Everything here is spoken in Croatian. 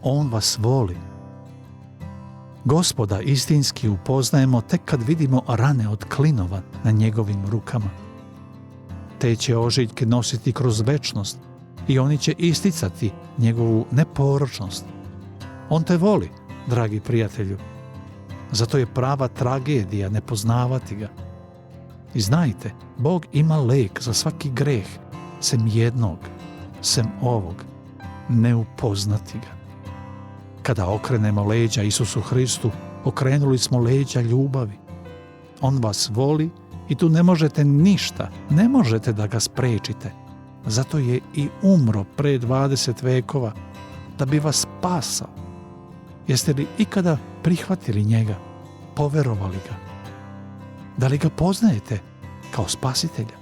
On vas voli. Gospoda istinski upoznajemo tek kad vidimo rane od klinova na njegovim rukama. Te će ožiljke nositi kroz večnost i oni će isticati njegovu neporočnost. On te voli, dragi prijatelju. Zato je prava tragedija ne poznavati ga. I znajte, Bog ima lek za svaki greh, sem jednog, sem ovog, ne upoznati ga. Kada okrenemo leđa Isusu Hristu, okrenuli smo leđa ljubavi. On vas voli i tu ne možete ništa, ne možete da ga sprečite. Zato je i umro pre 20 vekova, da bi vas spasao. Jeste li ikada prihvatili njega, poverovali ga? Da li ga poznajete kao spasitelja?